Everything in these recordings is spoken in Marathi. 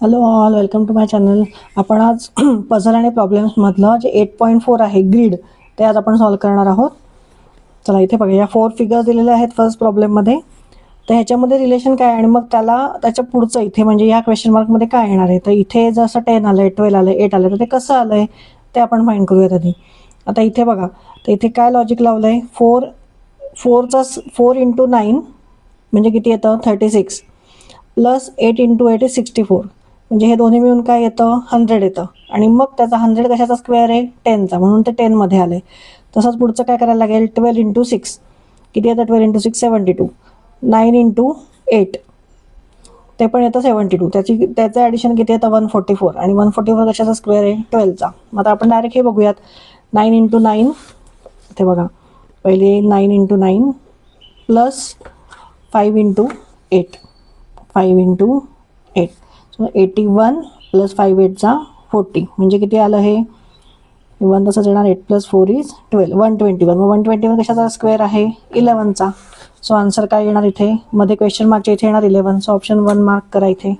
Hello all, welcome to my channel. आपण आज पझल आणि प्रॉब्लेम्समधलं जे 8.4 आहे ग्रीड, ते आज आपण सॉल्व करणार आहोत. चला इथे बघा, या 4 फिगर्स दिलेले आहेत फर्स्ट प्रॉब्लेममध्ये. तर ह्याच्यामध्ये रिलेशन काय आणि मग त्याच्या पुढचं इथे म्हणजे या क्वेश्चन मार्कमध्ये काय येणार आहे. तर इथे जसं 10 आलं आहे, 12 आलं आहे, 8 आलं आहे, तर ते कसं आलं आहे ते आपण फाईंड करूयात आधी. आता इथे बघा, तर इथे काय लॉजिक लावलं आहे, 4 इंटू 9 म्हणजे किती येतं 36 प्लस 8 इंटू 8 इज 64, म्हणजे हे दोन्ही मिळून काय येतं 100 येतं. आणि मग त्याचा 100 कशाचा स्क्वेअर आहे 10चा, म्हणून ते 10मध्ये आलं आहे. तसंच पुढचं काय करायला लागेल, 12 इंटू 6 किती येतं, 12 इंटू 6 72, 9 इंटू 8 ते पण येतं 72, त्याचं ॲडिशन किती येतं 144, आणि 144 कशाचा स्क्वेअर आहे 12चा. मग आता आपण डायरेक्ट हे बघूयात, 9 इंटू 9 इथे बघा, पहिले 9 into 9 plus 5 into 8, 5 into 8, so 81 plus 5 8चा 40, म्हणजे किती आलं हे 1 तसंच येणार, 8 प्लस 4 इज 12, 121. मग 121 कशाचा स्क्वेअर आहे 11चा. सो आन्सर काय येणार इथे, मध्ये क्वेश्चन मार्कच्या इथे येणार 11. सो ऑप्शन 1 मार्क करा इथे.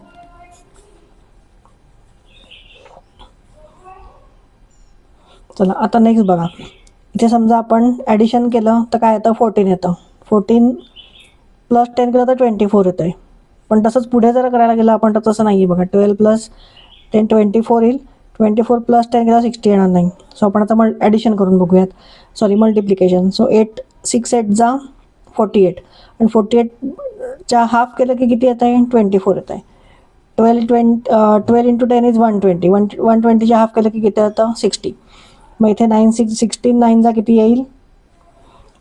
चला आता नेक्स्ट बघा, इथे समजा आपण ॲडिशन केलं तर काय येतं 14 येतं, 14 प्लस 10 केलं तर 24 येतं आहे. पण तसंच पुढे जर करायला गेलं आपण तर तसं नाही आहे बघा, 12 प्लस 10 24 येईल, 24 प्लस 10 केलं 60 येणार नाही. सो आपण आता ॲडिशन करून बघूयात, सॉरी मल्टिप्लिकेशन. सो 6 8 जा 48, आणि 48च्या हाफ केलं की किती येत आहे 24 येत आहे. 12 इंटू 10 इज 120, 120च्या हाफ केलं की किती येतं 60. मग इथे 16 9 जा किती येईल,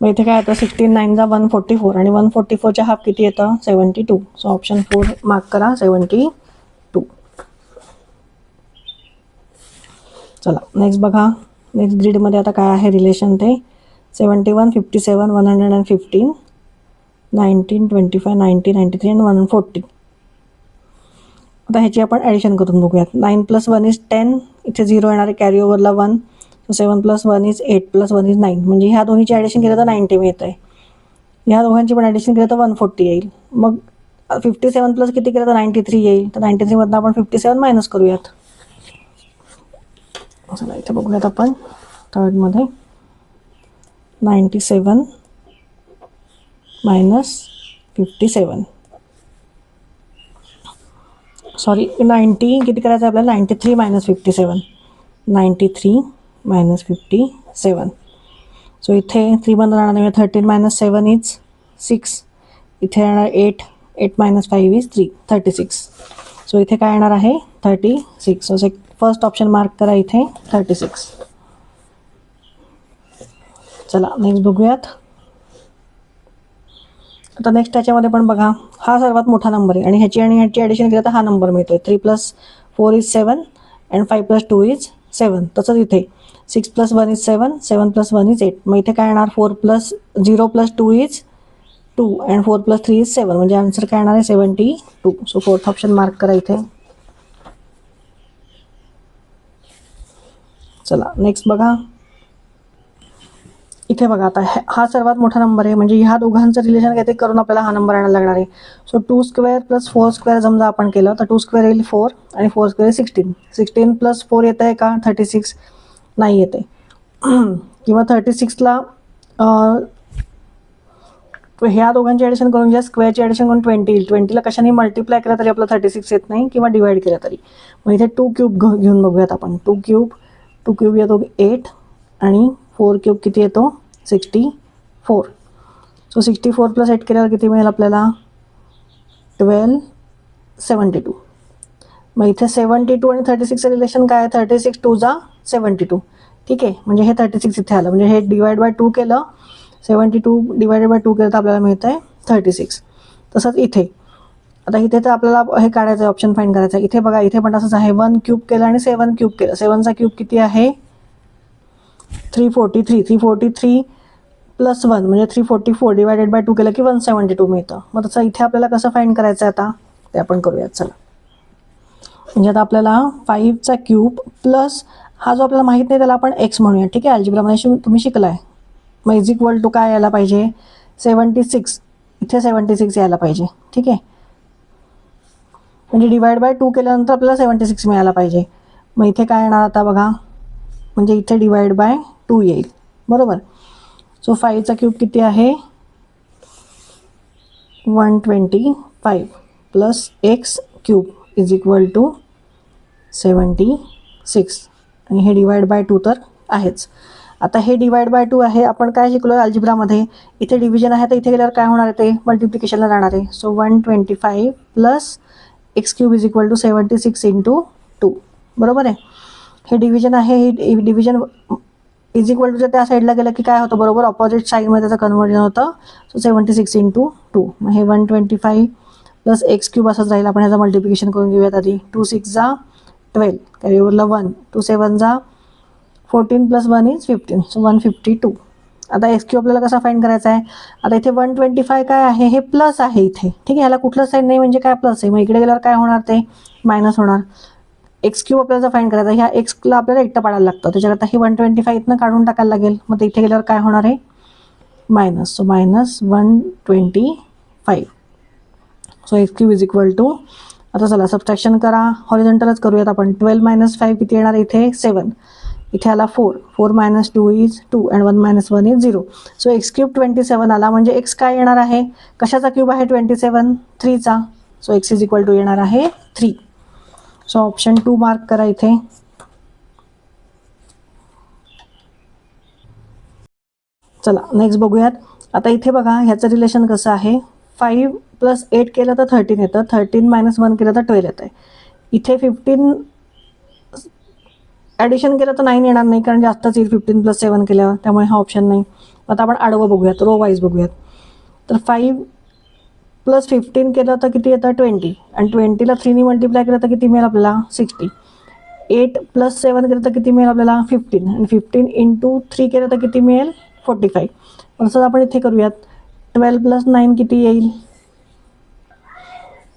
मग इथे काय येतं 16 9 जा 144, आणि 144च्या हाफ किती येतं 72. सो ऑप्शन 4 मार्क करा, 72. चला नेक्स्ट बघा, नेक्स्ट ग्रीडमध्ये आता काय आहे रिलेशन ते 71 57 115 19 25 90 93 आणि 140. आता ह्याची आपण ॲडिशन करून बघूयात. 9 प्लस 1 इज 10, इथे 0 येणार आहे, कॅरी ओव्हरला 1. So 7 plus 1 is 8 plus 1 is 9, म्हणजे ह्या दोन्हीची ॲडिशन केलं तर 90 मिळत आहे. ह्या दोघांची पण ॲडिशन केलं तर 140 येईल. मग 57 प्लस किती केलं तर 93 येईल. तर 93मधनं आपण 57 मायनस करूयात. चला इथे बघूयात आपण थर्डमध्ये, 97 मायनस 57, सॉरी 90 किती करायचं आहे आपल्याला 93 मायनस 57, 93 मायनस 57. सो इथे 3 बंद राहणार नाही, 13 मायनस 7 इज 6, इथे येणार 8 मायनस 5 इज 3 36. सो इथे काय येणार आहे 36. सो फर्स्ट ऑप्शन मार्क करा इथे 36. चला नेक्स्ट बघूयात. आता नेक्स्ट त्याच्यामध्ये पण बघा, हा सर्वात मोठा नंबर आहे आणि ह्याची ॲडिशन केलं तर हा नंबर मिळतोय. 3 plus 4 is 7 and 5 plus 2 is 7. तसंच इथे 6 प्लस 1 इज 7, 7 प्लस 1 इज 8. मग इथे काय येणार 4 plus 0 plus 2 is 2 and 4 plus 3 is 7, म्हणजे आन्सर काय येणार आहे 72. सो फोर्थ ऑप्शन मार्क करा इथे. चला नेक्स्ट बघा, इथे बघा, आता हा सर्वात मोठा नंबर आहे, म्हणजे ह्या दोघांचं रिलेशन काहीतरी करून आपल्याला हा नंबर आणायला लागणार आहे. सो 2 स्क्वेअर प्लस 4 स्क्वेअर समजा आपण केलं तर 2 स्क्वेअर येईल 4, आणि 4 स्क्वेअर 16. 16 प्लस 4 येतं आहे का 36, नाही येते. किंवा 36ला ह्या दोघांची ॲडिशन करून घ्या, स्क्वेअरची ॲडिशन करून 20 येईल. 20ला कशाने मल्टिप्लाय केलं तरी आपलं 36 येत नाही, किंवा डिवाइड केलं तरी. मग इथे 2 क्यूब घेऊन बघूयात आपण. 2 क्यूब येतो 8, आणि 4 क्यूब किती येतो 64. सो 64 प्लस 8 केल्यावर किती मिळेल आपल्याला 1272. मग इथे 72 आणि 36चं रिलेशन काय आहे, 36 2 जा 72. ठीक आहे, म्हणजे हे 36 इथे आलं, म्हणजे हे डिवाइड बाय 2 केलं, 72 डिवायडेड बाय 2 केलं तर आपल्याला मिळतं आहे 36. तसंच इथे, आता इथे तर आपल्याला हे काढायचं आहे, ऑप्शन फाईंड करायचं आहे. इथे बघा, इथे पण तसंच आहे, 1 क्यूब केलं आणि 7 क्यूब केलं. 7चा क्यूब किती आहे 343. 343 प्लस 1 म्हणजे 344 डिवायडेड बाय 2 केलं की 172 मिळतं. मग तसं इथे आपल्याला कसं फाईंड करायचं आहे आता ते आपण करूयात. चला, म्हणजे आता आपल्याला 5चा क्यूब प्लस हा जो आपल्याला माहीत नाही त्याला आपण एक्स म्हणूया. ठीक आहे, अल्जेब्रामध्ये तुम्ही शिकलाय. मग इज इक्वल टू काय यायला पाहिजे 76, इथे 76 यायला पाहिजे. ठीक आहे, म्हणजे डिवाइड बाय 2 केल्यानंतर आपल्याला 76 मिळायला पाहिजे. मग इथे काय येणार आता बघा, म्हणजे इथे डिवाइड बाय 2 येईल, बरोबर. सो 5चा क्यूब किती आहे, 125 plus x cube is equal to 76 आणि हे डिवाइड बाय 2 तर आहेच. आता हे डिवाइड बाय 2 आहे, आपण काय शिकलो अल्जिब्रामध्ये, इथे डिव्हिजन आहे तर इथे गेल्यावर काय होणार आहे ते मल्टिप्लिकेशनला जाणार आहे. So 125 plus x cube is equal to 76 into 2, बरोबर आहे. हे डिव्हिजन आहे, हे डिव्हिजन इज इक्वल टूच्या त्या साईडला गेलं की काय होतं, बरोबर ऑपोजिट साईडमध्ये त्याचं कन्वर्जन होतं. सो 76 इंटू 2, मग हे 125 प्लस एक्स क्यूब असंच राहील. आपण ह्याचं मल्टिप्लिकेशन करून घेऊयात आधी. 2 6 जा 12, कॅरी ओव्हरला 1, 2 7 जा 14 प्लस 1 इज 15, सो 152. आता एक्स क्यूब आपल्याला कसा फाइंड करायचा आहे, आता इथे 125 काय आहे, हे प्लस आहे इथे, ठीक आहे. ह्याला कुठलं साईन नाही म्हणजे काय प्लस आहे, मग इकडे गेल्यावर काय होणार ते मायनस होणार. एक्स क्यूब आपल्याला फाइंड करायचा, ह्या एक्सला आपल्याला एकटं पाडायला लागतं, त्याच्याकरता ही 125 इथनं काढून टाकायला लागेल. मग इथे गेल्यावर काय होणार आहे minus, so minus 125. So x cube is equal to, आता चला सबट्रॅक्शन करा, हॉरिझॉन्टलच करूयात आपण. 12 मायनस 5 किती येणार, इथे 7, इथे आला 4, 4 minus 2 is 2 and 1 minus 1 is 0. So x cube 27 आला, म्हणजे एक्स काय येणार आहे, कशाचा क्यूब आहे 27, 3चा. So x is equal to येणार आहे 3. सो ऑप्शन 2 मार्क करा इथे. चला नेक्स्ट बघूयात. आता इथे बघा ह्याचं रिलेशन कसं आहे, 5 प्लस 8 केलं तर 13 येतं, 13 मायनस 1 केलं तर 12 येतं आहे. इथे 15 ॲडिशन केलं तर 9 येणार नाही, कारण जास्तच येईल 15 प्लस 7 केल्यावर, त्यामुळे हा ऑप्शन नाही. आता आपण आडवं बघूयात, रो वाईज बघूयात. तर 5 प्लस 15 केलं तर किती येतं 20, आणि 20ला 3ने मल्टिप्लाय केलं तर किती मिळेल आपल्याला 60. 8 प्लस 7 केलं तर किती मिळेल आपल्याला 15, आणि 15 इंटू 3 केलं तर किती मिळेल 45. तसंच आपण इथे करूयात, 12 प्लस 9 किती येईल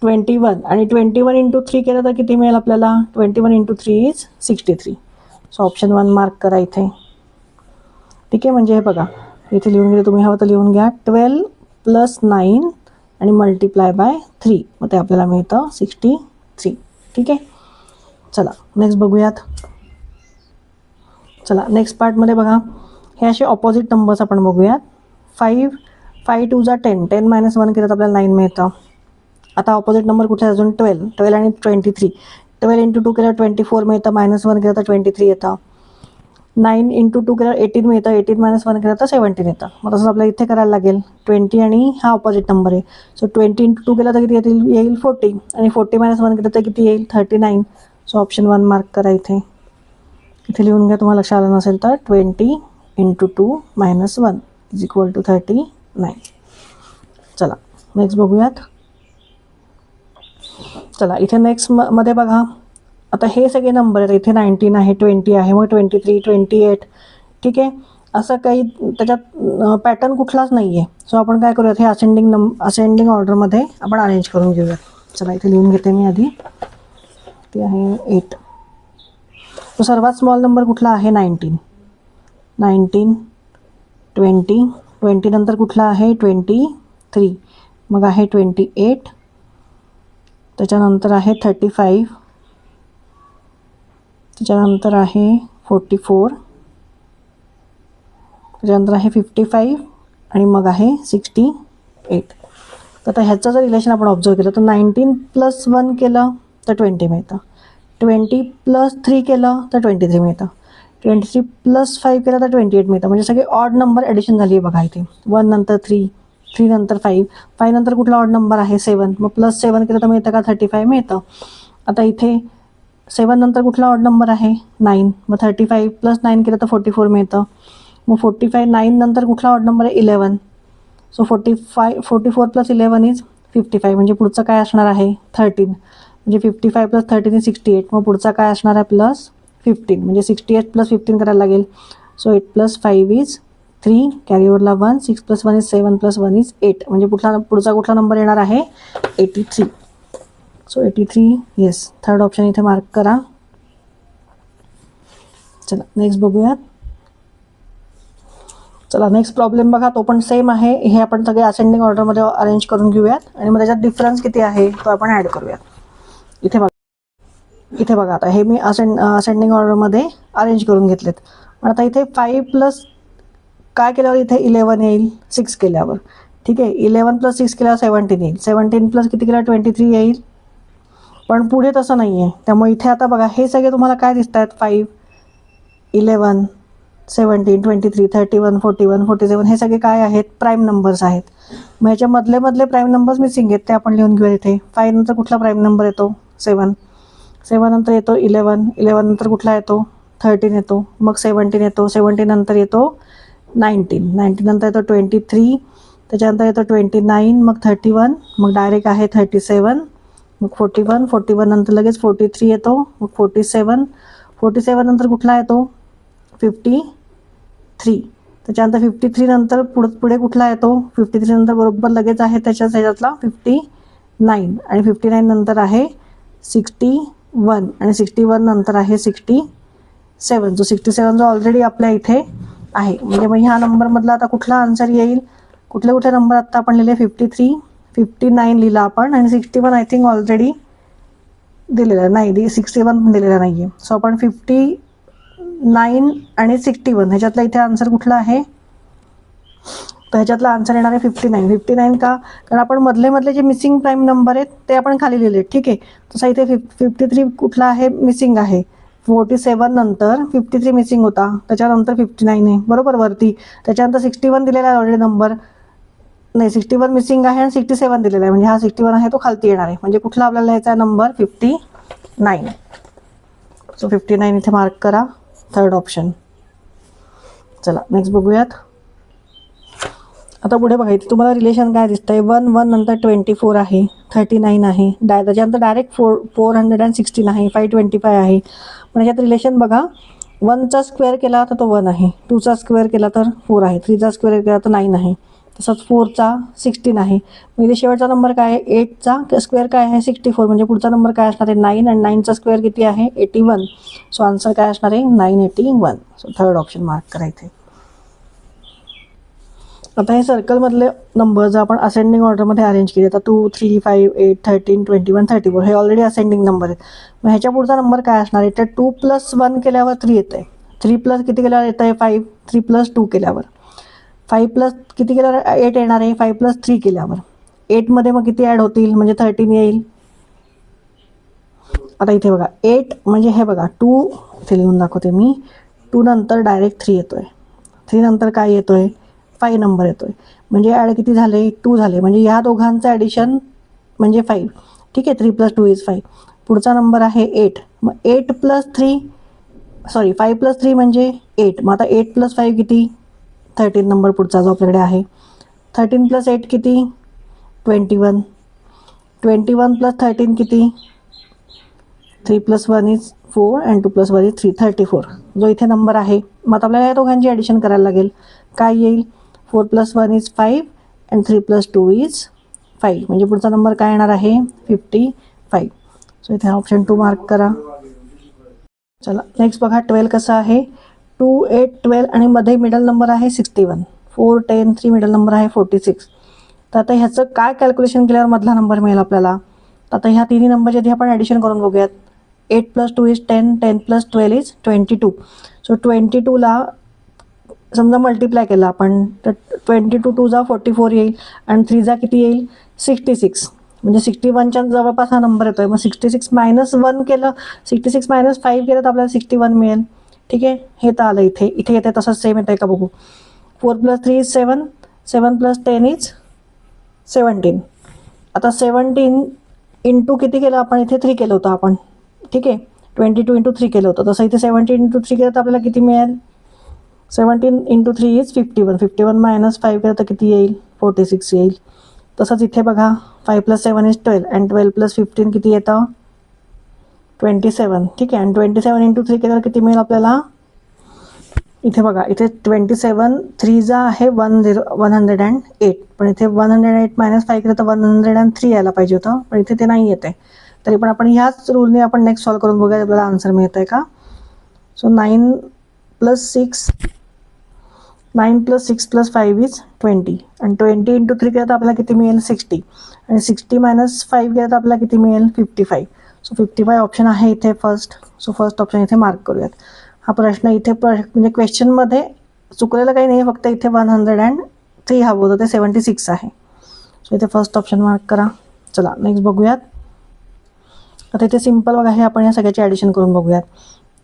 21, आणि 21 इंटू 3 केलं तर किती मिळेल आपल्याला 21 into 3 is 63. So option 1 mark करा इथे, ठीक आहे. म्हणजे हे बघा इथे लिहून घ्या, तुम्ही हवं तर लिहून घ्या, 12 प्लस 9 आणि मल्टिप्लाय बाय 3, मग ते आपल्याला मिळतं 63, ठीक आहे. चला नेक्स्ट बघूयात. चला नेक्स्ट पार्टमध्ये बघा, हे असे ऑपोजिट नंबर्स आपण बघूयात. 5 2 जा 10, 10 मायनस 1 केलं तर आपल्याला 9 मिळतं. आता ऑपोजिट नंबर कुठे अजून 12 आणि 23, 12 इंटू 2 केलं 24 मिळतं, मायनस 1 केलं तर 23 येतं. 9 इंटू 2 केलं 18 मिळतं, 18 मायनस 1 केलं तर 17 येतं. मग तसंच आपल्याला इथे करायला लागेल, 20 आणि हा ऑपोजिट नंबर आहे. सो 20 इंटू 2 केलं तर किती येईल 40, आणि 40 मायनस 1 केलं तर किती येईल 39. सो ऑप्शन 1 मार्क करा इथे. इथे लिहून घ्या, तुम्हाला लक्षात आलं नसेल तर 20 into 2 minus 1 is equal to 39. चला नेक्स्ट बघूयात. चला इथे नेक्स्ट मध्ये बघा, आता हे सगळे नंबर आहेत, इथे 19 आहे, 20 आहे, मग 23 28, ठीक आहे. असं काही त्याच्यात पॅटर्न कुठलाच नाही आहे. सो आपण काय करूयात, हे असेंडिंग ऑर्डरमध्ये आपण अरेंज करून घेऊयात. चला इथे लिहून घेते मी आधी, ते आहे 8. तो सर्वात स्मॉल नंबर कुठला आहे 19, 20 नंतर कुठला आहे 23, मग आहे 28, त्याच्यानंतर आहे 35, त्याच्यानंतर आहे 44, त्याच्यानंतर आहे 55, आणि मग आहे 68. तर आता ह्याचं जर रिलेशन आपण ऑब्झर्व केलं तर 19 प्लस 1 केलं तर 20 मिळतं, 20 प्लस 3 केलं तर 23 मिळतं, 23 प्लस 5 केलं तर 28 मिळतं. म्हणजे सगळे ऑड नंबर ॲडिशन झाली आहे बघा इथे. 1 नंतर 3, 3 नंतर 5, 5 नंतर कुठला ऑड नंबर आहे 7, मग प्लस 7 केलं तर मिळतं का 35 मिळतं. आता इथे 7 नंतर कुठला ऑड नंबर आहे 9, मग 35 प्लस 9 केलं तर 44 मिळतं. मग 45, 9 नंतर कुठला ऑड नंबर आहे 11, सो 44 प्लस 11 इज 55, म्हणजे पुढचं काय असणार आहे 13, म्हणजे 55 प्लस 13 इज 68, मग पुढचा काय असणार आहे प्लस 15, म्हणजे 68 प्लस 15 करायला लागेल. सो 8 प्लस 5 इज 3, कॅरी ओव्हरला 1, 6 प्लस 1 इज 7 प्लस 1 इज 8, म्हणजे पुढचा कुठला नंबर येणार आहे 83. सो 83, येस, थर्ड ऑप्शन इथे मार्क करा. चला नेक्स्ट बघूयात. चला नेक्स्ट प्रॉब्लेम बघा, तो पण सेम आहे. हे आपण सगळे असेंडिंग ऑर्डरमध्ये अरेंज करून घेऊयात, आणि मग त्याच्यात डिफरन्स किती आहे तो आपण ॲड करूयात. इथे बघा आता हे मी असेंडिंग ऑर्डरमध्ये अरेंज करून घेतलेत. पण आता इथे 5 प्लस काय केल्यावर इथे 11 येईल, 6 केल्यावर. ठीक आहे, 11 प्लस 6 केल्यावर 17 येईल. 17 प्लस किती केल्यावर 23 येईल. पण पुढे तसं नाही आहे. त्यामुळे इथे आता बघा हे सगळे तुम्हाला काय दिसत आहेत, 5, 11, 17, 23, 31, 41, 47 हे सगळे काय आहेत, प्राईम नंबर्स आहेत. मग ह्याच्या मधले प्राईम नंबर्स मिसिंग आहेत, ते आपण लिहून घेऊया इथे. 5 नंतर कुठला प्राईम नंबर येतो, 7. 7 नंतर येतो 11. 11 नंतर कुठला येतो, 13 येतो. मग 17 येतो. 17 नंतर येतो 19. 19 नंतर येतो 23. त्याच्यानंतर येतो 29. मग 31. मग डायरेक्ट आहे 37. मग 41. 41 नंतर लगेच 43 येतो. मग 47. 47 नंतर कुठला येतो, 53. त्याच्यानंतर 53 नंतर पुढे कुठला येतो, 53 नंतर बरोबर लगेच आहे त्याच्यातला 59. आणि 59 नंतर आहे 61. आणि 61 नंतर आहे 67. जो 67 जो ऑलरेडी आपल्या इथे आहे. म्हणजे मग ह्या नंबरमधला आता कुठला आन्सर येईल, कुठले नंबर आत्ता आपण लिहिले, 53, 59 लिहिला आपण. आणि 61 आय थिंक ऑलरेडी दिलेला नाही, 61 दिलेला नाही आहे. सो आपण 59 आणि 61 ह्याच्यातला इथे आन्सर कुठला आहे, तर ह्याच्यातला आन्सर येणार आहे 59. 59 का, कारण आपण मधले जे मिसिंग प्राईम नंबर आहेत ते आपण खाली लिहिले. ठीक आहे, तसा इथे 53 कुठला आहे, मिसिंग आहे. 47 नंतर 53 मिसिंग होता, त्याच्यानंतर 59 आहे बरोबर वरती. त्याच्यानंतर 61 दिलेला आहे ऑलरेडी नंबर, नाही 61 मिसिंग आहे आणि 67 दिलेला आहे. म्हणजे हा 61 आहे तो खालती येणार आहे. म्हणजे कुठला आपल्याला लिहायचा नंबर, 59. सो 59 इथे मार्क करा, थर्ड ऑप्शन. चला नेक्स्ट बघूयात. आता पुढे बघा इथे तुम्हाला रिलेशन काय दिसतंय, 1, 1 नंतर 24 आहे, 39 आहे. त्याच्यानंतर डायरेक्ट 416 आहे, 525 आहे. पण ह्याच्यात रिलेशन बघा, 1चा स्क्वेअर केला तर तो 1 आहे, 2चा स्क्वेअर केला तर 4 आहे, 3चा स्क्वेअर केला तर 9 आहे. तसंच 4चा 16 आहे. मग इथे शेवटचा नंबर काय आहे, 8चा स्क्वेअर काय आहे, 64. म्हणजे पुढचा नंबर काय असणार आहे, 9. आणि 9चा स्क्वेअर किती आहे, 81. सो आन्सर काय असणार आहे, 981. सो थर्ड ऑप्शन मार्क करा इथे. आता हे सर्कलमधले नंबर जर आपण असेंडिंग ऑर्डरमध्ये अरेंज केले, तर 2, 3, 5, 8, 13, 21, 34 हे ऑलरेडी असेंडिंग नंबर आहेत. मग ह्याच्या पुढचा नंबर काय असणार आहे, तर 2 प्लस 1 केल्यावर 3 येतं आहे. 3 प्लस किती केल्यावर येतं आहे, 5. 3 प्लस 2 केल्यावर 5 प्लस किती केल्यावर 8 येणार आहे, 5 प्लस 3 केल्यावर 8मध्ये मग किती ॲड होतील, म्हणजे 13 येईल. आता इथे बघा 8 म्हणजे हे बघा 2 इथे लिहून दाखवते मी. 2 नंतर डायरेक्ट 3 येतोय. 3 नंतर काय येतोय, 5 नंबर येतोय. म्हणजे ॲड किती झाले, 2 झाले. म्हणजे या दोघांचं ॲडिशन म्हणजे 5. ठीक आहे, 3 प्लस 2 इज 5. पुढचा नंबर आहे 8. मग 8 प्लस 3 सॉरी 5 प्लस 3 म्हणजे 8. मग आता 8 प्लस 5 किती, 13 नंबर पुढचा जो आपल्याकडे आहे. 13 प्लस 8 किती, 21. 21 प्लस 13 किती, 3 plus 1 is 4 and 2 plus 1 is 3, 34 जो इथे नंबर आहे. मग आता आपल्याला या दोघांची ॲडिशन करायला लागेल. काय येईल, 4 plus 1 is 5 and 3 plus 2 is 5. म्हणजे पुढचा नंबर काय येणार आहे, 55. सो इथे ऑप्शन 2 मार्क करा. चला नेक्स्ट बघा, 12 कसं आहे, 2, 8, 12 आणि मध्ये मिडल नंबर आहे 61. 4, 10, 3 मिडल नंबर आहे 46. तर आता ह्याचं काय कॅल्क्युलेशन केल्यावर मधला नंबर मिळेल आपल्याला. आता ह्या तिन्ही नंबरचे आधी आपण ॲडिशन करून बघूयात. 8 plus 2 is 10, 10 plus 12 is 22. So 22ला समजा मल्टिप्लाय केला आपण, तर 22 2 जा 44 येईल आणि 3 जा किती येईल, 66. म्हणजे 61च्या जवळपास हा नंबर येतोय. मग 66 मायनस 1 केलं, 66 मायनस 5 केलं तर आपल्याला 61 मिळेल. ठीक आहे, हे तर आलं इथे. इथे येते तसंच सेम येतं आहे का बघू. 4 प्लस 3 इज 7, 7 प्लस 10 इज 17. आता 17 इंटू किती केलं आपण, इथे 3 केलं होतं आपण. ठीक आहे, 22 इंटू 3 केलं होतं. तसं इथे 17 इंटू 3 केलं तर आपल्याला किती मिळेल, 17 इंटू 3 इज 51. 51 मायनस 5 केलं तर किती येईल, 46 येईल. तसंच इथे बघा 5 प्लस 7 इज 12 अँड 12 प्लस 15 किती येतं, 27. ठीक आहे, आणि 27 इंटू 3 केल्यावर किती मिळेल आपल्याला. इथे बघा इथे 27 3 जा आहे 108. पण इथे 108 मायनस 5 केलं तर 103 यायला पाहिजे होतं, पण इथे ते नाही येते. तरी पण आपण ह्याच रूलने आपण नेक्स्ट सॉल्व करून बघूया आपल्याला आन्सर मिळत आहे का. So 9 plus 6 plus 5 is 20. आणि 20 इंटू 3 केलं तर आपल्याला किती मिळेल, 60. आणि 60 मायनस 5 केलं तर आपल्याला किती मिळेल, 55. सो 55 ऑप्शन आहे इथे फर्स्ट. सो फर्स्ट ऑप्शन इथे मार्क करूयात. हा प्रश्न इथे म्हणजे क्वेश्चनमध्ये चुकलेलं काही नाही, फक्त इथे 103 हवं होतं, ते 76 आहे. सो इथे फर्स्ट ऑप्शन मार्क करा. चला नेक्स्ट बघूयात. आता इथे सिम्पल बघा, हे आपण या सगळ्याची ॲडिशन करून बघूयात.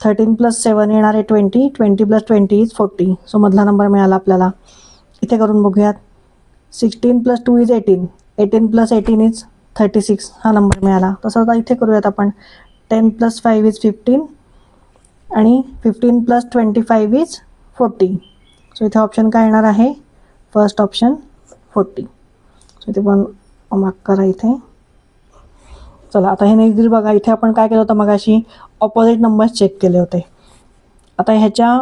13 + 7 येणार आहे 20, 20 + 20 इज 40. सो मधला नंबर मिळाला आपल्याला. इथे करून बघूयात. 16 + 2 इज 18, 18 + 18 इज 36, हा नंबर मिळाला. तसं आता इथे करूयात आपण. 10 + 5 इज 15 आणि 15 + 25 इज 40. सो इथे ऑप्शन काय येणार आहे? First option 40. सो इथे पण मार्क करा इथे. चला आता हे नेक्स्ट बघा. इथे आपण काय केलं होतं मगाशी? ऑपोजिट नंबर्स चेक केले होते. आता ह्याच्या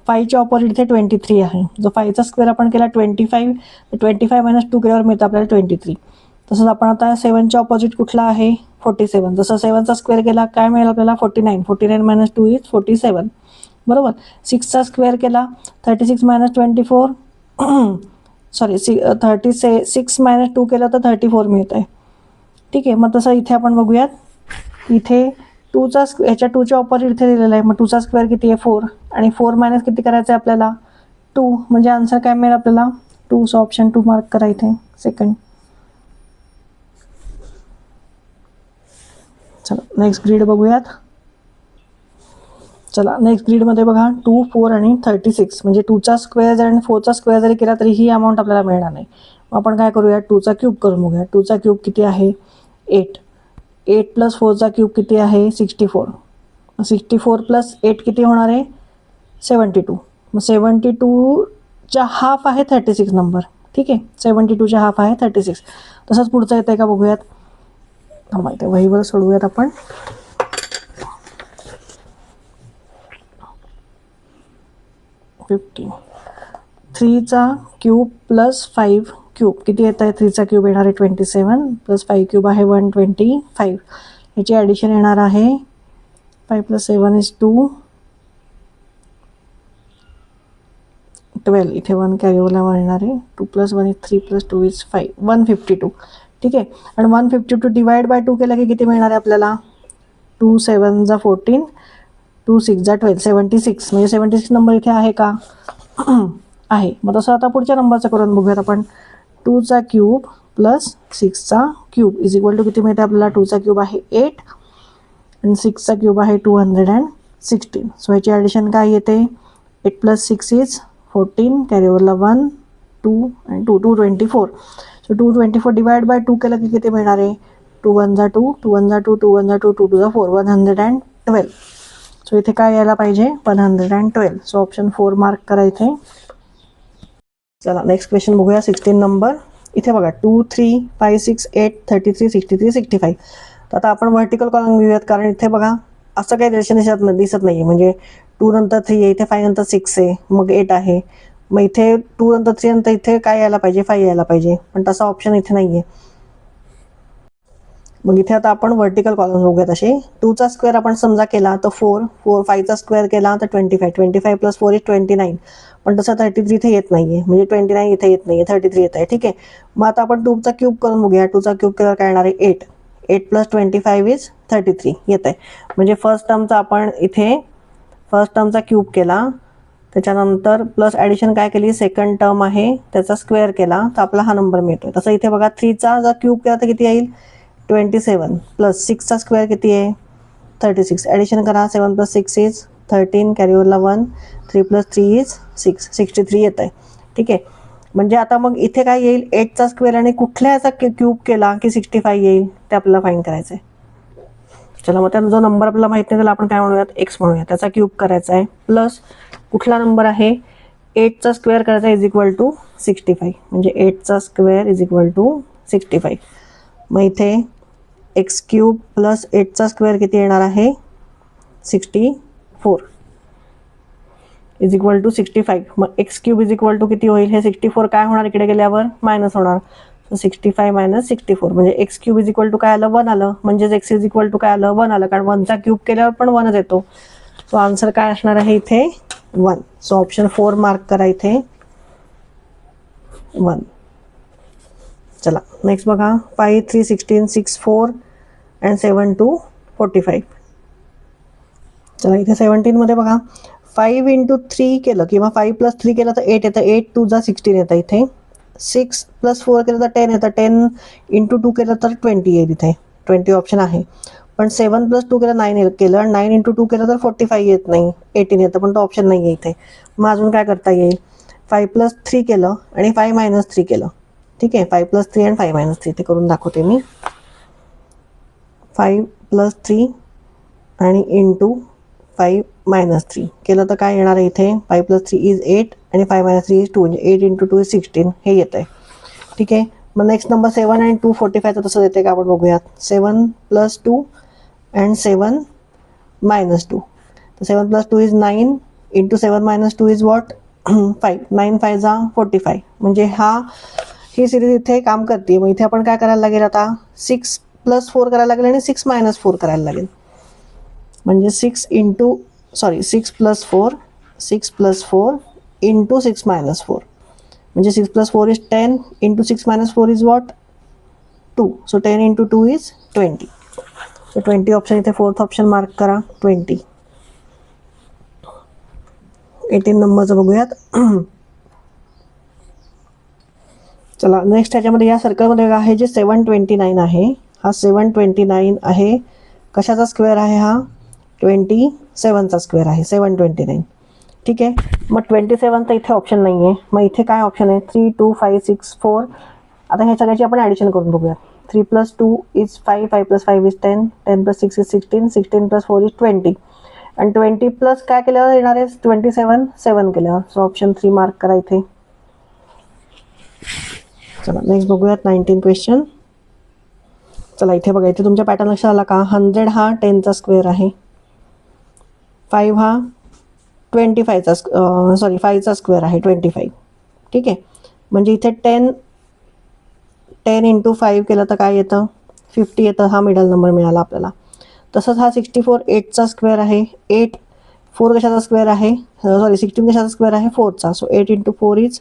5च्या ऑपोजिट इथे 23 आहे. जो 5चा स्क्वेअर आपण केला 25, 25 - 2 केल्यावर मिळतं आपल्याला 23. तसंच आपण आता 7च्या ऑपोजिट कुठला आहे? 47. जसं 7चा स्क्वेअर केला काय मिळेल आपल्याला? 49, 49 - 2 इज 47, बरोबर. 6चा स्क्वेअर केला 36 - 24 सॉरी 36 - 2 केलं तर 34 मिळतं आहे. ठीक आहे. मग तसं इथे आपण बघूयात. इथे 2चा ह्याच्या 2च्या ऑपोजिट इथे दिलेला आहे. मग 2चा स्क्वेअर किती आहे? 4 आणि 4 मायनस किती करायचं आहे आपल्याला? 2. म्हणजे आन्सर काय मिळेल आपल्याला? 2. सो ऑप्शन 2 मार्क करा इथे सेकंड. चला नेक्स्ट ग्रीड बघूयात. चला नेक्स्ट ग्रीडमध्ये बघा 2, 4 आणि 36 म्हणजे 2चा स्क्वेअर आणि 4चा स्क्वेअर जरी केला तरी ही अमाऊंट आपल्याला मिळणार नाही. मग आपण काय करूया? 2चा क्यूब करून बघूया. 2चा क्यूब किती आहे? 8. 8 + 4चा क्यूब किती आहे? 64. 64 + 8 किती होणार आहे? 72. मग 72च्या हाफ आहे 36 नंबर. ठीक आहे. 72च्या हाफ आहे 36. तसंच पुढचं येतं आहे का बघूयात. माहिती आहे वहीवर सोडूयात आपण. 50. 3चा क्यूब + 5 क्यूब किती येत आहे? 3चा क्यूब येणार आहे 27 + 5 क्यूब आहे 125. ह्याची ॲडिशन येणार आहे 5 + 7 इज 2, 12. इथे 1 कॅरीओला येणार आहे. 2 + 1 इज 3 + 2 इज 5, 152. ठीक आहे. आणि 152 डिवाइड बाय 2 केलं की किती मिळणार आहे आपल्याला? 2 × 7 = 14, 2 × 6 = 12, 76. म्हणजे 76 नंबर इथे आहे का? आहे. मग तसं आता पुढच्या नंबरचं करून बघूयात आपण. 2चा क्यूब + 6चा क्यूब इज इक्वल टू किती मिळते आपल्याला? 2चा क्यूब आहे 8 आणि 6चा क्यूब आहे 216. सो ह्याची ॲडिशन काय येते? 8 + 6 इज 14, कॅरीओवरला 1, 2 आणि 2, 224. सो 224 डिवाइड बाय 2 केलं की किती मिळणार आहे? 2 × 1 = 2, 2 × 1 = 2, 2 × 2 = 2, 2 × 4 112. सो इथे काय यायला पाहिजे? 112. सो ऑप्शन 4 मार्क करा इथे. चला नेक्स्ट क्वेश्चन बघूया. 16 नंबर. इथे बघा 2, 3, 5, 6, 8, 33, 63, 65. तर आता आपण व्हर्टिकल कॉलम घेऊयात, कारण इथे बघा असं काही रिलेशन दिसत नाही. म्हणजे 2 नंतर 3 आहे, इथे 5 नंतर 6 आहे, मग 8 आहे. मग इथे 2 नंतर 3 नंतर इथे काय यायला पाहिजे? 5 यायला पाहिजे, पण तसा ऑप्शन इथे नाही आहे. मग इथे आता आपण व्हर्टिकल कॉलम बघूयात असे. 2चा स्क्वेअर आपण समजा केला तर 4, 5चा स्क्वेअर केला तर 25, 25 + 4 इज 29. पण तसं 33 इथे येत नाही आहे. म्हणजे 29 इथे येत नाही आहे, 33 येत आहे. ठीक आहे. मग आता आपण 2चा क्यूब करून बघूया. 2चा क्यूब केल्यावर काय येणार आहे? 8. 8 + 25 इज 33 येत आहे. म्हणजे फर्स्ट टर्मचा आपण इथे फर्स्ट टर्मचा क्यूब केला, त्याच्यानंतर प्लस ॲडिशन काय केली? सेकंड टर्म आहे त्याचा स्क्वेअर केला तर आपला हा नंबर मिळतोय. तसं इथे बघा 3चा जर क्यूब केला तर किती येईल? 27 + 6चा स्क्वेअर किती आहे? 36. ॲडिशन करा. 7 + 6 इज 13, कॅरीओवरला 1, 3 + 3 इज 6, 63 येत आहे. ठीक आहे. म्हणजे आता मग इथे काय येईल? 8चा स्क्वेअर आणि कुठल्या याचा क्यूब केला की 65 येईल ते आपल्याला फाईंड करायचं आहे. चला मग त्याचा जो नंबर आपल्याला माहिती नाही त्याला आपण काय म्हणूयात? एक्स म्हणूया. त्याचा क्यूब करायचा आहे प्लस कुठला नंबर आहे? 8चा स्क्वेअर करायचा इज इक्वल टू 65. म्हणजे 8चा स्क्वेअर इज इक्वल टू 65. मग इथे एक्स क्यूब प्लस 8चा स्क्वेअर किती येणार आहे? 64 इज इक्वल टू 65. मग x cube is equal to किती होईल? हे 64 काय होणार इकडे गेल्यावर? मायनस होणार. सो 65 - 64 म्हणजे x cube is equal to काय आलं? 1 आलं. म्हणजेच एक्स इज इक्वल टू काय आलं? 1 आलं. कारण 1चा क्यूब केल्यावर पण 1च येतो. सो आन्सर काय असणार आहे इथे? 1. सो ऑप्शन 4 मार्क करा इथे 1. चला नेक्स्ट बघा. 5, 3, 16, 6, 4 and 7, 2, 45. चला इथे 17मध्ये बघा 5 × 3 केलं किंवा 5 + 3 केलं तर 8 येतं. 8 × 2 = 16 येतं इथे. 6 + 4 केलं तर 10 येतं. 10 × 2 केलं तर 20 येईल इथे. 20 ऑप्शन आहे. पण 7 + 2 केलं 9 केलं आणि 9 × 2 केलं तर 45 येत नाही, 18 येतं. पण तो ऑप्शन नाही आहे इथे. मग अजून काय करता येईल? 5 + 3 केलं आणि 5 - 3 केलं. ठीक आहे, 5 + 3 आणि 5 - 3 ते करून दाखवते मी. 5 + 3 आणि इंटू 5 - 3 केलं तर काय येणार आहे इथे? 5 + 3 = 8 आणि 5 - 3 = 2. म्हणजे 8 × 2 = 16 हे येत आहे. ठीक आहे. मग नेक्स्ट नंबर 7 आणि 2 45 तर तसं येते का आपण बघूयात. 7 + 2 and 7 - 2. तर 7 + 2 is 9 into 7 - 2 is what? 5. 9 5 जा 45. म्हणजे ही सिरीज इथे काम करते. मग इथे आपण काय करायला लागेल आता? 6 + 4 करायला लागेल आणि 6 - 4 करायला लागेल. म्हणजे 6 + 4 6 + 4 into 6 - 4. म्हणजे 6 + 4 is 10 into 6 - 4 is what? 2. So 10 into 2 is 20. So 20 option इथे फोर्थ ऑप्शन मार्क करा. 20. 18 नंबरचं बघूयात. चला नेक्स्ट ह्याच्यामध्ये या सर्कलमध्ये आहे जे 729 आहे. हा 729 आहे. कशाचा स्क्वेअर आहे हा? 27चा स्क्वेअर आहे 729. ठीक आहे. मग 27चा इथे ऑप्शन नाही आहे. मग इथे काय ऑप्शन आहे? 3 2 5 6 4. आता ह्या सगळ्याची आपण ॲडिशन करून बघूया. 3 + 2 is 5 5 + 5 is 10 10 + 6 is 16 16 + 4 is 20 आणि 20 प्लस काय केल्यावर येणार आहे? 27 7 केल्यावर. सो ऑप्शन 3 मार्क करा इथे. चला नेक्स्ट बघूयात 19 क्वेश्चन. चला इथे बघा, इथे तुमच्या पॅटर्न लक्षात आला का? 100 हा 10चा स्क्वेअर आहे. 5 हा 25चा 5चा स्क्वेअर आहे 25. ठीक आहे. म्हणजे इथे 10 × 5 केलं तर काय येतं? 50 येतं. हा मिडल नंबर मिळाला आपल्याला. तसंच हा 64 8चा स्क्वेअर आहे. 8 4 कशाचा स्क्वेअर आहे? 16 कशाचा स्क्वेअर आहे? 4चा. So 8 × 4 is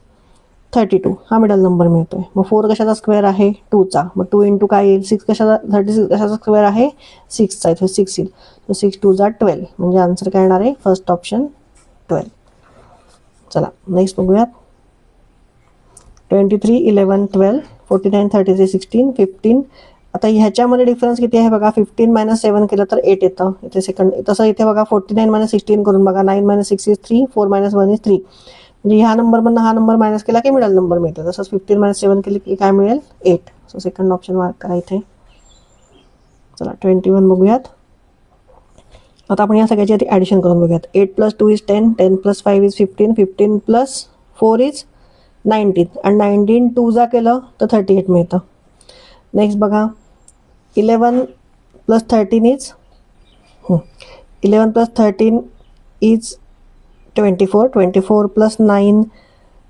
32. हा मिडल नंबर मिळतोय. मग 4 कशाचा स्क्वेअर आहे? 2चा. मग 2 × काय येईल? 6 कशाचा 36 कशाचा स्क्वेअर आहे? 6चा. इथे 6 येईल. सो 6 2 = 12. म्हणजे आन्सर काय येणार आहे? First option 12. चला नेक्स्ट बघूयात. 23 11 12 49 33 16 15. आता ह्याच्यामध्ये डिफरन्स किती आहे बघा? 15 - 7 केलं तर 8 येतं. इथे सेकंड. तसं इथे बघा 49 - 16 करून बघा. 9 - 6 is 3 4 - 1 is 3. म्हणजे ह्या नंबरमधनं हा नंबर मायनस केला की मिडल नंबर मिळतो. तसंच 15 - 7 केले की काय मिळेल? 8. सो सेकंड ऑप्शन मार्क करा इथे. चला 21 बघूयात. आता आपण या सगळ्याची आधी ॲडिशन करून बघूयात. 8 + 2 is 10 10 + 5 is 15 15 + 4 is 19 आणि 19 2 जा केलं तर 38 मिळतं. नेक्स्ट बघा 11 + 13 is 11 + 13 is 24 24 + 9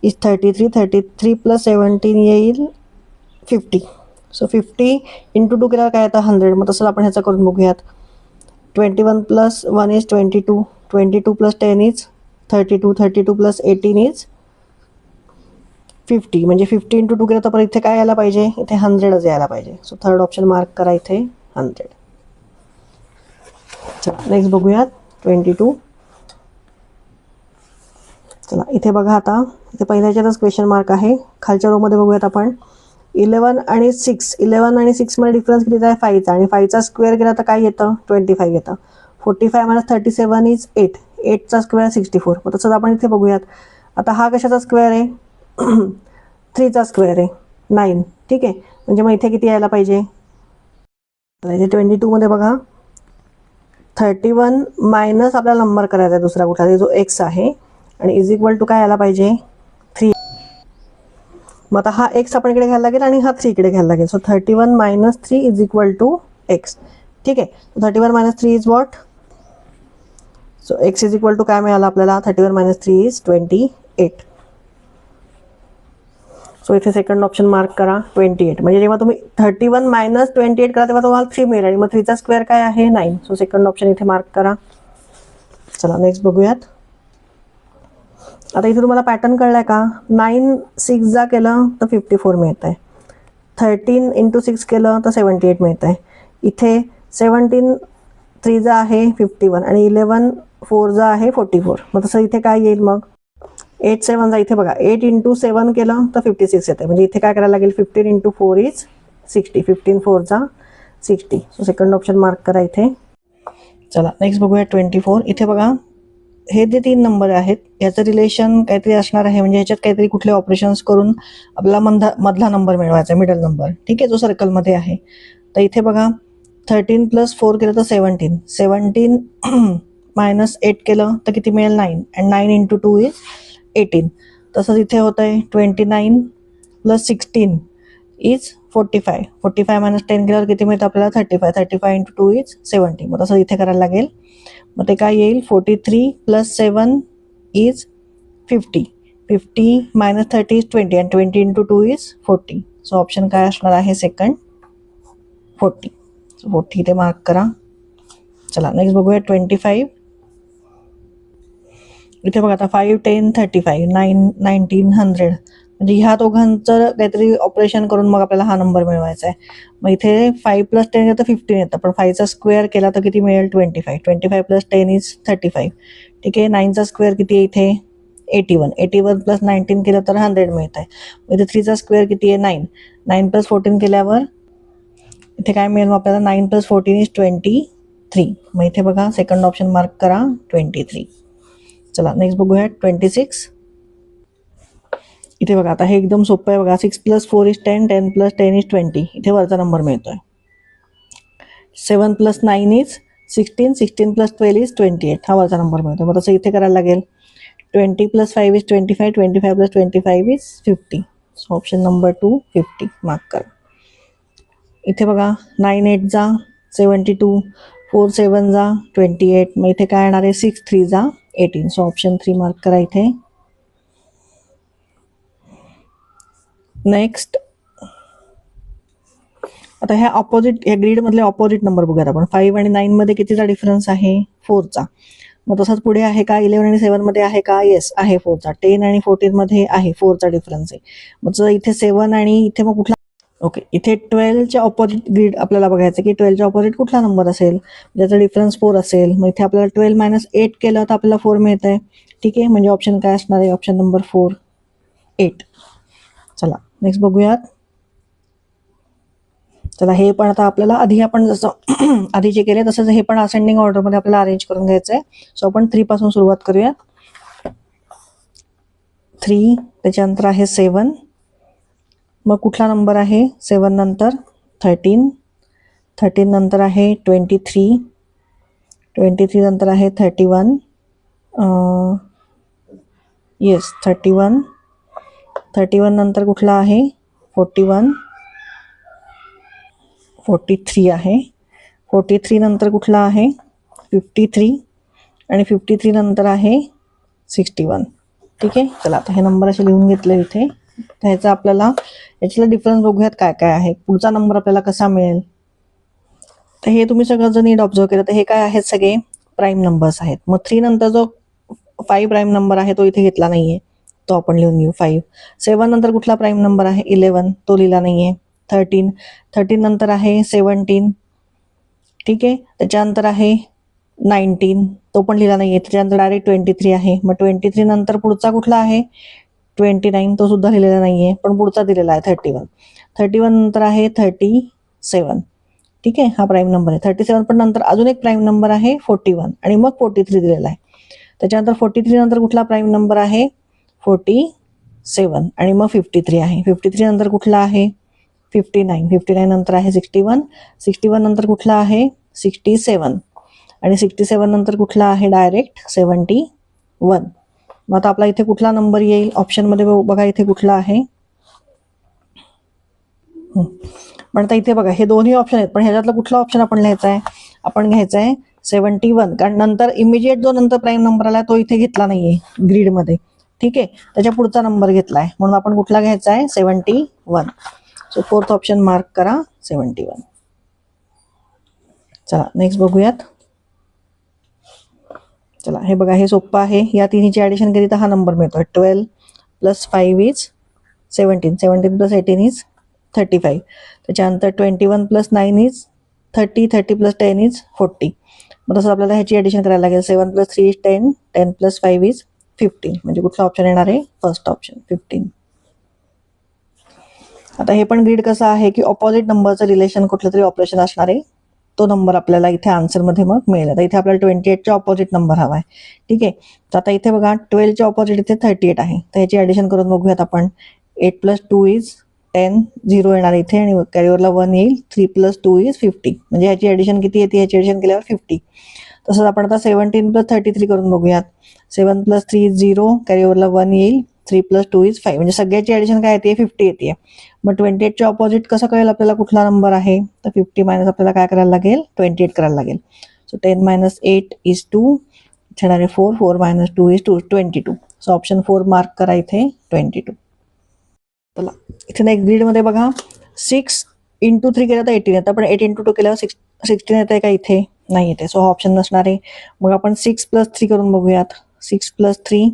is 33 33 + 17 येईल 50. सो 50 × 2 केल्यावर काय येतं? 100. मग तसंच आपण ह्याचं करून बघूयात. 21 + 1 is 22 22 + 10 is 32 32 + 18 is 50. म्हणजे 50 × 2 केलं तर परत इथे काय यायला पाहिजे? इथे 100च यायला पाहिजे. सो थर्ड ऑप्शन मार्क करा इथे 100. चला नेक्स्ट बघूयात 22. चला इथे बघा, आता इथे पहिल्याच्यातच क्वेश्चन मार्क आहे. खालच्या रोमध्ये बघूयात आपण. 11 आणि 6 11 आणि 6 मध्ये डिफरन्स किती आहे? 5चा. आणि 5चा स्क्वेअर केला तर काय येतं? 25 येतं. 45 - 37 is 8 8चा स्क्वेअर 64. मग तसंच आपण इथे बघूयात. आता हा कशाचा स्क्वेअर आहे? 3चा स्क्वेअर आहे 9. ठीक आहे. म्हणजे मग इथे किती यायला पाहिजे? इथे 22मध्ये बघा 31 मायनस आपल्याला नंबर करायचा आहे दुसरा कुठला, जो एक्स आहे, आणि इज इक्वल टू काय यायला पाहिजे? 3. मग आता हा एक्स आपण इकडे घ्यायला लागेल आणि हा 3 इकडे घ्यायला लागेल. So 31 - 3 is equal to x. ठीक आहे. 31 - 3 is what? So x is equal to काय मिळालं आपल्याला? 31 - 3 इज 28. सो इथे सेकंड ऑप्शन मार्क करा 28. म्हणजे जेव्हा तुम्ही 31 - 28 करा तेव्हा तुम्हाला 3 मिळेल आणि मग 3चा स्क्वेअर काय आहे? 9. सो सेकंड ऑप्शन इथे मार्क करा. चला नेक्स्ट बघूयात. आता इथे तुम्हाला पॅटर्न कळलाय का? 9 6 जा केलं तर 54 मिळत आहे. 13 × 6 केलं तर 78 मिळत आहे. इथे 17 3 आहे 51 आणि 11 4 आहे 44. मग तसं इथे काय येईल मग 8 7 इथे बघा 8 × 7 केलं तर 56 येते. म्हणजे इथे काय करायला लागेल 15 × 4 is 60. 15 4 60. So second option mark करा इथे. चला नेक्स्ट बघूया 24. इथे बघा हे जे 3 नंबर आहेत याचं रिलेशन काहीतरी असणार आहे. म्हणजे ह्याच्यात काहीतरी कुठले ऑपरेशन्स करून आपल्याला मधला नंबर मिळवायचा, मिडल नंबर. ठीक आहे, जो सर्कलमध्ये आहे. तर इथे बघा 13 + 4 केलं तर 17. 17 -8 केलं तर किती मिळेल 9. And 9 × 2 is 18. तसंच इथे होतं आहे 29 + 16 इज 45. 45 - 10 केल्यावर किती मिळतं आपल्याला 35. 35 × 2 इज 70. मग तसं इथे करायला लागेल. मग ते काय येईल 43 + 7 is 50. 50 - 30 is 20 and 20 × 2 is 40. So option काय असणार आहे सेकंड 40. सो 40 इथे मार्क करा. चला नेक्स्ट बघूया 25. इथे बघा आता 5 10 35 9 19 100. म्हणजे ह्या दोघांचं काहीतरी ऑपरेशन करून मग आपल्याला हा नंबर मिळवायचा आहे. मग इथे 5 + 10 येतं 15 येतं, पण 5चा स्क्वेअर केला तर किती मिळेल 25. 25 + 10 इज 35. ठीक आहे, 9चा स्क्वेअर किती आहे इथे 81. 81 + 19 केलं तर 100 मिळत आहे. इथे 3चा स्क्वेअर किती आहे 9. 9 + 14 केल्यावर इथे काय मिळेल मग आपल्याला 9 + 14 इज 23. मग इथे बघा सेकंड ऑप्शन मार्क करा 23. चला नेक्स्ट बघूया 26. इथे बघा आता हे एकदम सोपं आहे बघा. 6 + 4 इज 10. 10 + 10 इज 20. इथे वरचा नंबर मिळतोय. 7 + 9 इज 16. 16 + 12 इज 28. हा वरचा नंबर मिळतो. मग तसं इथे करायला लागेल 20 + 5 is 25. 25 + 25 is 50. So option number 2 50 mark करा. इथे बघा 9 8 जा 72. 4 7 जा 28. मग इथे काय येणार आहे 6 3 जा 18. सो ऑप्शन 3 मार्क करा इथे. नेक्स्ट आता ह्या ऑपोजिट ह्या ग्रीडमधले ऑपोजिट नंबर बघूयात आपण. 5 आणि 9 मध्ये कितीचा डिफरन्स आहे 4चा. मग तसाच पुढे आहे का 11 आणि 7 मध्ये आहे का येस आहे 4चा. 10 आणि 14 मध्ये आहे 4चा डिफरन्स आहे. मग जर इथे 7 आणि इथे मग कुठला ओके इथे 12च्या ऑपोजिट ग्रीड आपल्याला बघायचं की 12च्या ऑपोजिट कुठला नंबर असेल ज्याचा डिफरन्स 4 असेल. मग इथे आपल्याला 12 - 8 केलं तर आपल्याला 4 मिळत आहे. ठीक आहे, म्हणजे ऑप्शन काय असणार आहे ऑप्शन नंबर 4 8. चला नेक्स्ट बघूयात. चला हे पण आता आपल्याला आधी आपण जसं आधी जे केले तसंच हे पण असेंडिंग ऑर्डरमध्ये आपल्याला अरेंज करून घ्यायचं आहे. सो आपण 3 पासून सुरुवात करूया. 3 त्याच्यानंतर आहे 7. मग कुठला नंबर आहे 7 नंतर 13. 13 नंतर आहे 23. 23 नंतर आहे 31. येस 31. 31 नंतर कुठला आहे 41. 43 आहे. 43 नंतर कुठला आहे 53 आणि 53 नंतर आहे 61. ठीक आहे, चला आता हे नंबर असे लिहून घेतले इथे. ह्याचा आपल्याला याच्याला डिफरन्स बघूयात काय काय आहे. पुढचा नंबर आपल्याला कसा मिळेल तर हे तुम्ही सगळं जर नीट ऑब्झर्व केलं तर हे काय आहेत सगळे प्राईम नंबर्स आहेत. मग 3 नंतर जो 5 प्राईम नंबर आहे तो इथे घेतला नाहीये, तो आपण लिहून घेऊ 5. 7 नंतर कुठला प्राईम नंबर आहे 11, तो लिहिला नाहीये. 13 नंतर आहे 17. ठीक आहे, त्याच्यानंतर आहे 19, तो पण लिहिला नाहीये. त्याच्यानंतर डायरेक्ट 23 आहे. मग 23 नंतर पुढचा कुठला आहे 29, तो सुद्धा लिहिलेला नाहीये, पण पुढचा दिलेला आहे 31. 31 नंतर आहे 37. ठीक आहे, हा प्राईम नंबर आहे 37. पण नंतर अजून एक प्राईम नंबर आहे 41 आणि मग 43 दिलेला आहे. त्याच्यानंतर 43 नंतर कुठला प्राईम नंबर आहे 47 आणि मग 53 आहे. 53 नंतर कुठला आहे 59. 59 नंतर आहे 61. 61 नंतर कुठला आहे 67 आणि 67 नंतर कुठला आहे डायरेक्ट 71. मग आता आपला इथे कुठला नंबर येईल ऑप्शनमध्ये बघा इथे कुठला आहे. पण आता इथे बघा हे दोन्ही ऑप्शन आहेत, पण ह्याच्यातला कुठला ऑप्शन आपण लिहायचा आहे आपण घ्यायचा आहे 71. कारण नंतर इमिजिएट जो नंतर प्राईम नंबर आला तो इथे घेतला नाहीये ग्रीडमध्ये. ठीक आहे, त्याच्या पुढचा नंबर घेतलाय म्हणून आपण कुठला घ्यायचा आहे 71. सो फोर्थ ऑप्शन मार्क करा 71. चला नेक्स्ट बघूयात. चला हे बघा हे सोपं आहे. या तिन्हीची ॲडिशन केली तर हा नंबर मिळतोय 12 + 5 इज 17. 17 + 18 इज 35. त्याच्यानंतर 21 + 9 इज 30. 30 + 10 इज 40. मग तसं आपल्याला ह्याची ॲडिशन करायला लागेल. 7 + 3 इज 10, 10 + 5 इज 15. म्हणजे कुठला ऑप्शन येणार आहे? First option 15. आता हे पण ग्रीड कसं आहे की ऑपोजिट नंबरचं रिलेशन कुठलं तरी ऑपरेशन असणार आहे, तो नंबर आपल्याला इथे आन्सरमध्ये मग मिळेल. आता इथे आपल्याला 28च्या ऑपोजिट नंबर हवा आहे. ठीक आहे, तर आता इथे बघा 12च्या ऑपोजिट इथे 38 आहे, तर ह्याची ॲडिशन करून बघूयात आपण. 8 + 2 इज 10, 0 येणार इथे आणि कॅरीवरला 1 येईल. 3 + 2 इज 50. म्हणजे ह्याची ॲडिशन किती येते? ह्याची ॲडिशन केल्यावर 50. तसंच आपण आता 17 + 33 करून बघूयात. 7 + 3 इज 0, कॅरीवरला 1 येईल. 3 + 2 इज 5. म्हणजे सगळ्याची ॲडिशन काय येते? 50 येते. मग 28च्या ऑपोजिट कसं कळेल आपल्याला कुठला नंबर आहे? तर 50 मायनस आपल्याला काय करायला लागेल? 28 करायला लागेल. So 10 - 8 is 2. येणार आहे 4. 4 - 2 इज 2, 22. सो ऑप्शन 4 मार्क करा इथे, 22. चला इथे नेक्स्ट ग्रीडमध्ये बघा, 6 × 3 केलं तर 18 येतं, पण 8 × 2 केल्यावर 16 येत आहे का? इथे नाही येते. सो हा ऑप्शन नसणार आहे. मग आपण 6 + 3 करून बघूयात. 6 + 3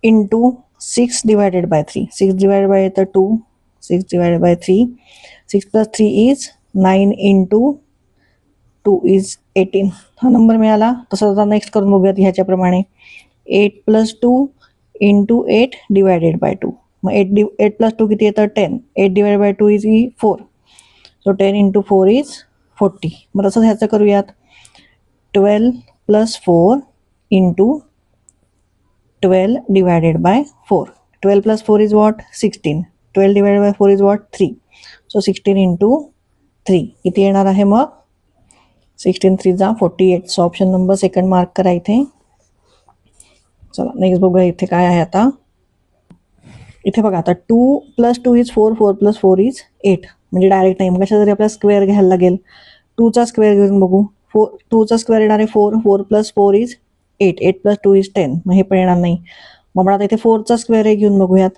× 6 / 3. 6 / येतं 2, 6 / 3. 6 + 3 इज 9 × 2 इज 18. हा नंबर मिळाला. तसं आता नेक्स्ट करून बघूयात ह्याच्याप्रमाणे. 8 + 2 × 8 / 2. मग 8 + 2 किती येतं? 10. 8 / 2 इज 4. So 10 × 4 is 40. मग तसंच ह्याचं करूयात. 12 + 4 × 12 / 4. 12 + 4 is what? 16. 12 / 4 is what? 3. So 16 × 3 किती येणार आहे मग? 16 3 जा 48. So option number second mark करा इथे. चला नेक्स्ट बघूया इथे काय आहे आता. इथे बघा आता 2 + 2 इज 4, 4 + 4 इज 8. म्हणजे डायरेक्ट नाही, मग कशा तरी आपल्याला स्क्वेअर घ्यायला लागेल. 2चा स्क्वेअर घेऊन बघू. 2चा स्क्वेअर येणार आहे 4, 4 + 4 इज 8, 8 + 2 इज 10. मग हे पण येणार नाही. मग आपण आता इथे 4चा स्क्वेअर हे घेऊन बघूयात.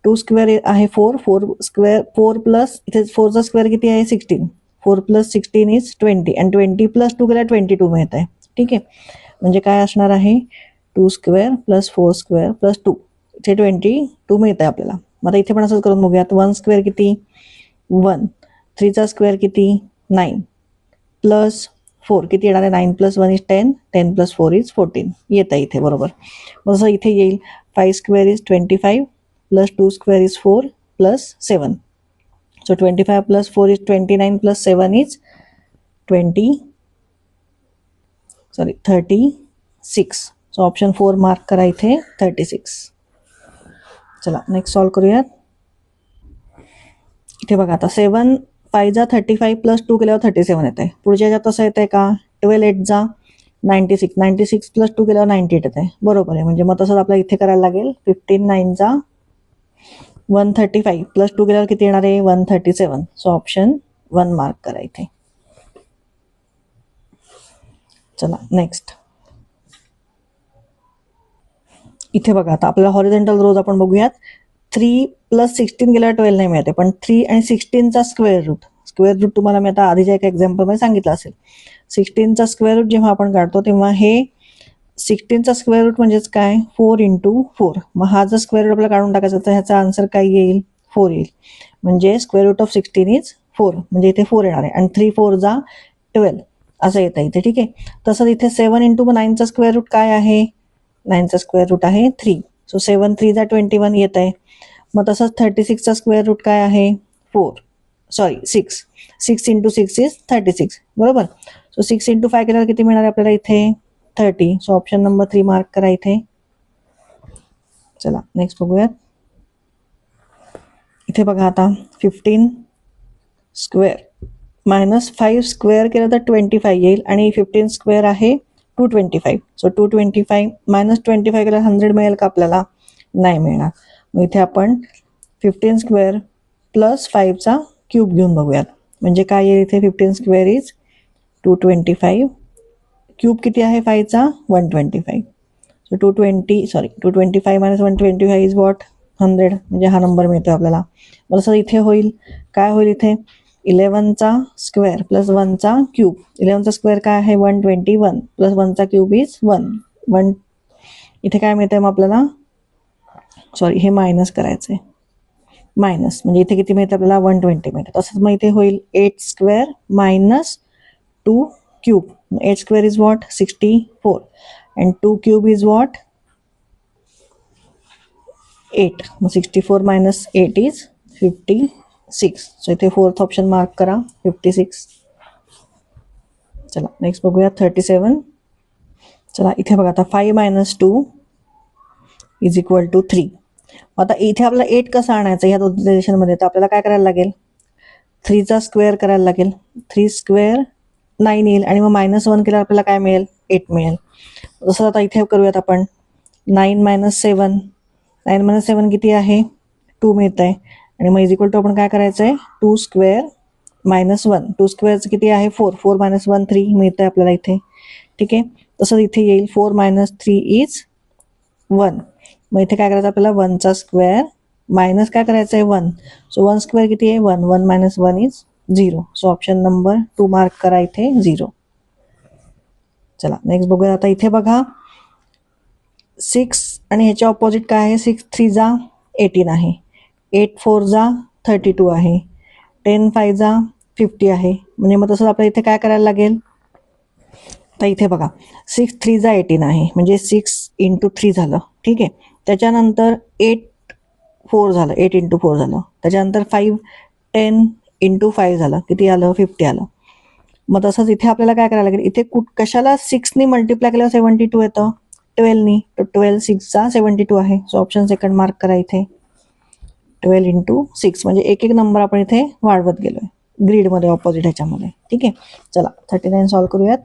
2 स्क्वेअर आहे 4, 4 स्क्वेअर 4 प्लस इथे 4चा स्क्वेअर किती आहे? 16. 4 + 16 इज 20 आणि 20 + 2 केला 22 मिळत आहे. ठीक आहे, म्हणजे काय असणार आहे? 2 स्क्वेअर + 4 स्क्वेअर + 2. इथे 22 मिळत आहे आपल्याला. मग आता इथे पण असंच करून बघूयात. 1 स्क्वेअर किती? 1. 3चा स्क्वेअर किती? 9 + 4 किती येणार आहे? 9 + 1 इज 10, 10 + 4 इज 14. येत आहे इथे बरोबर. मग जसं इथे येईल 5 square is 25 + 2 square is 4 + 7. So 25 + 4 is 29 + 7 is 36. So option 4 mark करा इथे, 36. चला नेक्स्ट सॉल्व करूयात. इथे बघा आता 7 5 जा 35 + 2 केल्यावर 37 येत आहे. पुढच्या ह्याच्यात तसं येत आहे का? 12 8 जा 96, 96 + 2 केल्यावर 98 येत आहे. बरोबर आहे. म्हणजे मग तसंच आपल्याला इथे करायला लागेल. 15 9 जा 135 + 2 केल्यावर किती येणार आहे? 137. सो ऑप्शन 1 मार्क करा इथे. चला नेक्स्ट. इथे बघा आता आपल्याला हॉरिझॉन्टल रोज आपण बघूयात. 3 + 16 केल्यावर 12 नाही मिळते, पण 3 आणि 16चा स्क्वेअर रूट तुम्हाला मी आता आधीच्या एका एक्झाम्पलमध्ये सांगितलं असेल. 16चा स्क्वेअर रूट जेव्हा आपण काढतो तेव्हा हे 16चा स्क्वेअर रूट म्हणजेच काय? 4 × 4. मग हा जर स्क्वेअर रूट आपल्याला काढून टाकायचा तर ह्याचा आन्सर काय येईल? 4 येईल. म्हणजे स्क्वेअर रूट ऑफ 16 इज 4. म्हणजे इथे 4 येणार आहे आणि 3 4 जा 12 असं येतं इथे. ठीक आहे, तसंच इथे 7 × 9चा स्क्वेअर रूट काय आहे? 9चा स्क्वेअर रूट आहे 3. सो 7 3 जा 21 येत आहे. मग तसंच 36चा स्क्वेअर रूट काय आहे? 6. 6 × 6 इज 36. बरोबर. सो 6 × 5 केल्यावर किती मिळणार आपल्याला इथे? 30. सो ऑप्शन नंबर 3 मार्क करा इथे. चला नेक्स्ट बघूयात. इथे बघा आता 15 स्क्वेअर -5 स्क्वेअर केलं तर 25 येईल आणि 15 स्क्वेअर आहे 225. सो 225 - 25 केलं 100 मिळेल का आपल्याला? नाही मिळणार. मग इथे आपण 15 स्क्वेअर + 5चा क्यूब घेऊन बघूयात. म्हणजे काय येईल इथे? 15 स्क्वेअर इज 225. क्यूब किती आहे 5चा? 125. So 225 - 125 is what? 100. म्हणजे हा नंबर मिळतो आपल्याला. मग असं इथे होईल काय? होईल इथे 11चा स्क्वेअर + 1चा क्यूब. 11चा स्क्वेअर काय आहे? 121 + 1चा क्यूब इज 1. इथे काय मिळतंय मग आपल्याला? हे मायनस करायचं आहे. मायनस म्हणजे इथे किती मिळतं आपल्याला? 120 मिळतं. तसंच मग इथे होईल 8 square - 2 cube. 8 square is what? 64. And 2 cube is what? 8. 64 minus 8 is 56. So इथे फोर्थ ऑप्शन मार्क करा 56. चला नेक्स्ट बघूया 37. चला इथे बघा आता 5 minus 2 is equal to 3. आता इथे आपल्याला 8 कसा आणायचा ह्या दोन रिलेशनमध्ये, तर आपल्याला काय करायला लागेल? 3चा स्क्वेअर करायला लागेल. 3 स्क्वेअर 9 येईल आणि मग -1 केल्यावर आपल्याला काय मिळेल? 8 मिळेल. जसं आता इथे करूयात आपण. 9 minus 7. 9 minus 7 किती आहे? 2 मिळत आहे. आणि मग इज इक्वल टू आपण काय करायचं आहे? 2 स्क्वेअर -1. 2 स्क्वेअरचं किती आहे? 4. 4 minus 1 3 मिळत आहे आपल्याला इथे. ठीक आहे. तसंच इथे येईल 4 minus 3 is 1. मग इथे काय करायचं आपल्याला? 1चा स्क्वेअर मायनस काय करायचं आहे? 1. सो 1 स्क्वेअर किती आहे? 1. 1 minus 1 is 0. So option number 2 mark करा इथे 0. चला नेक्स्ट बघूया. आता इथे बघा 6 आणि ह्याच्या ऑपोजिट काय आहे? 6 3 जा 18 आहे. 8 4 जा 32 आहे. 10 5 जा 50 आहे. म्हणजे मग तसंच आपल्याला इथे काय करायला लागेल? तर इथे बघा 6 3 जा 18 आहे, म्हणजे 6 into 3 झालं. ठीक आहे. त्याच्यानंतर 8 4 झालं, 8 into 4 झालं. त्याच्यानंतर 5 10 into 5 झालं, किती आलं? 50 आलं. मग तसंच इथे आपल्याला काय करायला लागेल? इथे कशाला 6ने मल्टिप्लाय केल्यावर 72 येतं? 12नी. तर 12 6 चा 72 आहे. सो ऑप्शन सेकंड मार्क करा इथे. 12 into 6 म्हणजे एक एक नंबर आपण इथे वाढवत गेलोय ग्रीडमध्ये ऑपोजिट ह्याच्यामध्ये. ठीक आहे. चला 39 सॉल्व्ह करूयात.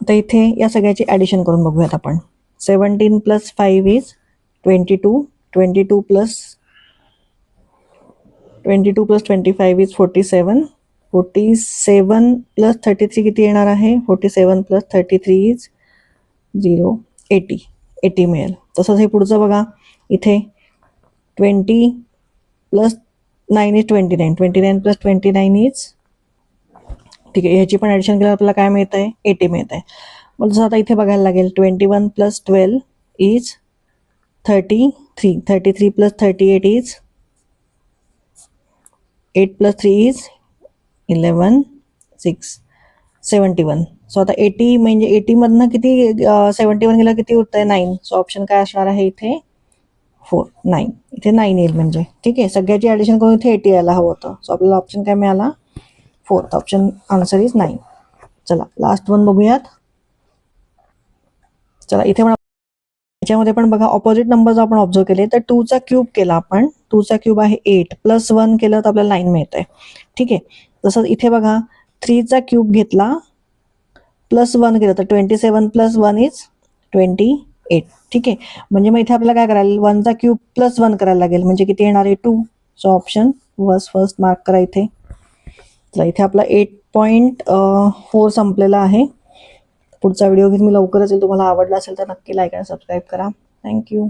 तर इथे या सगळ्याची ॲडिशन करून बघूयात आपण. 17 + 5 is 22. 22 + 25 is 47. 47 + 33 किती येणार आहे? 47 + 33 is 0. 80. 80 मिळेल. तसंच हे पुढचं बघा. इथे 20 + 9 is 29. 29 + 29 is, ठीक आहे, ह्याची पण ॲडिशन केल्यावर आपल्याला काय मिळत आहे? 80 मिळत आहे. मग जसं आता इथे बघायला लागेल 21 + 12 is 33. 33 + 38 is 8 + 3 is 11 6 71. सो आता 80 म्हणजे 80मधनं किती 71 गेलं किती उरत आहे? 9. सो ऑप्शन काय असणार आहे इथे? 4 9. इथे 9 येईल म्हणजे. ठीक आहे. सगळ्याची ॲडिशन करून इथे 80 यायला हवं होतं. सो आपल्याला ऑप्शन काय मिळाला? 4th option answer is 9. चला लास्ट वन बघूयात. चला इथे पण याच्यामध्ये पण बघा ऑपोजिट नंबर जर आपण ऑब्झर्व केले तर 2चा क्यूब केला आपण. 2चा क्यूब आहे 8 + 1 केलं तर आपल्याला 9 मिळत आहे. ठीक आहे. तसंच इथे बघा 3चा क्यूब घेतला +1 केलं तर 27 + 1 is 28. ठीक आहे. म्हणजे मग इथे आपल्याला काय करायला? 1चा क्यूब +1 करायला लागेल, म्हणजे किती येणार आहे? 2. सो ऑप्शन फर्स्ट मार्क करा इथे. चला इथे आपला 8.4 संपलेला आहे. पुढचा व्हिडिओ घेऊन मी लवकरच येईल. तुम्हाला आवडला असेल तर नक्की लाईक आणि सबस्क्राईब करा. थँक्यू.